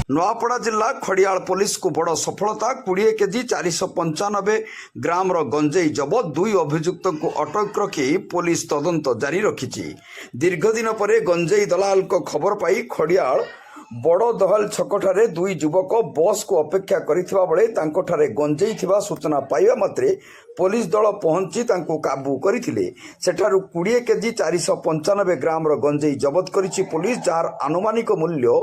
ନୂଆପଡ଼ା ଜିଲ୍ଲା ଖଡ଼ିଆଳ ପୋଲିସକୁ ବଡ଼ ସଫଳତା 20 କେଜି 495 ଗ୍ରାମର ଗଞ୍ଜେଇ ଜବତ 2 ଅଭିଯୁକ୍ତଙ୍କୁ ଅଟକ ରଖି ପୋଲିସ ତଦନ୍ତ ଜାରି ରଖିଛି। ଦୀର୍ଘ ଦିନ ପରେ ଗଞ୍ଜେଇ ଦଲାଲଙ୍କ ଖବର ପାଇ ଖଡ଼ିଆଳ ବଡ଼ ଦହଲ ଛକଠାରେ 2 ଯୁବକ ବସ୍କୁ ଅପେକ୍ଷା କରିଥିବା ବେଳେ ତାଙ୍କଠାରେ ଗଞ୍ଜେଇ ଥିବା ସୂଚନା ପାଇବା ମାତ୍ରେ ପୋଲିସ ଦଳ ପହଞ୍ଚି ତାଙ୍କୁ କାବୁ କରିଥିଲେ। ସେଠାରୁ 20 କେଜି 495 ଗ୍ରାମର ଗଞ୍ଜେଇ ଜବତ କରିଛି ପୋଲିସ, ଯାହାର ଆନୁମାନିକ ମୂଲ୍ୟ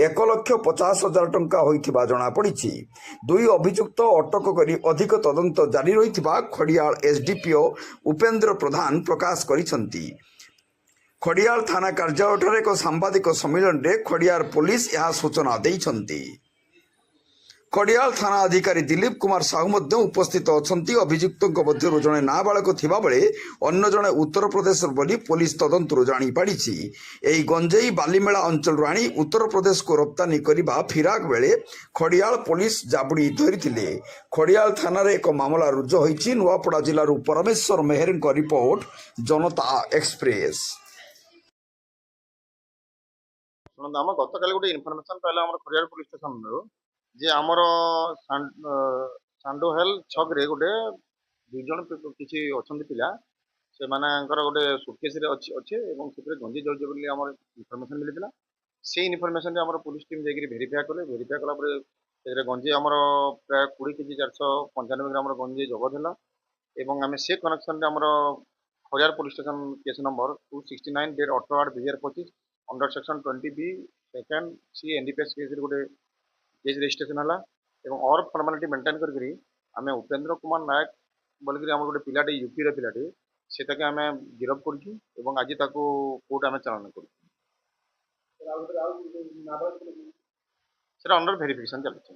1,50,000 ଟଙ୍କା ହୋଇଥିବା ଜଣାପଡ଼ିଛି। 2 ଅଭିଯୁକ୍ତ ଅଟକ କରି ଅଧିକ ତଦନ୍ତ ଜାରି ରହିଥିବା ଖଡ଼ିଆଳ ଏସ୍ଡିପିଓ ଉପେନ୍ଦ୍ର ପ୍ରଧାନ ପ୍ରକାଶ କରିଛନ୍ତି। ଖଡ଼ିଆଳ ଥାନା କାର୍ଯ୍ୟାଳୟଠାରେ ଏକ ସାମ୍ବାଦିକ ସମ୍ମିଳନୀରେ ଖଡ଼ିଆଳ ପୋଲିସ ଏହା ସୂଚନା ଦେଇଛନ୍ତି। ଖଡ଼ିଆଳ ଥାନା ଅଧିକାରୀ ଦିଲ୍ଲୀପ କୁମାର ସାହୁ ମଧ୍ୟ ଉପସ୍ଥିତ ଅଛନ୍ତି। ଅଭିଯୁକ୍ତଙ୍କ ମଧ୍ୟରୁ ଜଣେ ନାବାଳକ ଥିବାବେଳେ ଅନ୍ୟ ଜଣେ ଉତ୍ତରପ୍ରଦେଶର ବୋଲି ପୋଲିସ ତଦନ୍ତରୁ ଜାଣିପାରିଛି। ଏହି ଗଞ୍ଜେଇ ବାଲିମେଳା ଅଞ୍ଚଳରୁ ଆଣି ଉତ୍ତରପ୍ରଦେଶକୁ ରପ୍ତାନୀ କରିବା ଫିରାକ ବେଳେ ଖଡ଼ିଆଳ ପୋଲିସ ଜାବୁଡ଼ି ଧରିଥିଲେ। ଖଡ଼ିଆଳ ଥାନାରେ ଏକ ମାମଲା ରୁଜୁ ହୋଇଛି। ନୂଆପଡ଼ା ଜିଲ୍ଲାରୁ ପରମେଶ୍ୱର ମେହେରଙ୍କ ରିପୋର୍ଟ, ଜନତା ଏକ୍ସପ୍ରେସ। ଶୁଣନ୍ତୁ, ଆମ ଗତକାଲି ଗୋଟେ ଇନଫର୍ମେସନ୍ ପାଇଲା ଆମର ଖଡ଼ିଆଳ ପୋଲିସ ଷ୍ଟେସନରୁ ଯେ ଆମର ସାଣ୍ଡୋହେଲ ଛକରେ ଗୋଟେ 2 ଜଣ କିଛି ଅଛନ୍ତି ପିଲା, ସେମାନଙ୍କର ଗୋଟେ ସୁଟକେସରେ ଅଛି ଏବଂ ସେଥିରେ ଗଞ୍ଜେଇ ଜଳୁଛି ବୋଲି ଆମର ଇନଫର୍ମେସନ୍ ମିଳିଥିଲା। ସେଇ ଇନଫର୍ମେସନ୍ରେ ଆମର ପୋଲିସ ଟିମ୍ ଯାଇକରି ଭେରିଫାଏ କଲା ପରେ ସେଥିରେ ଗଞ୍ଜେଇ ଆମର ପ୍ରାୟ 20 କେଜି 495 ଗ୍ରାମର ଗଞ୍ଜେଇ ଜବତ ହେଲା ଏବଂ ଆମେ ସେ କନେକ୍ସନରେ ଆମର Khariar police station case number 269 date 18/8/2025 under section 20B second C NDPS case गोटे केस रजिस्ट्रेशन है और फॉर्मालिटी मेंटेन करके आम उपेन्द्र कुमार नायक बोलिक आम गोटे पिलाटे यूपी पिलाटे से आम गिरफ कर आज कोर्ट आम चालान कर अंडर वेरिफिकेशन चलती।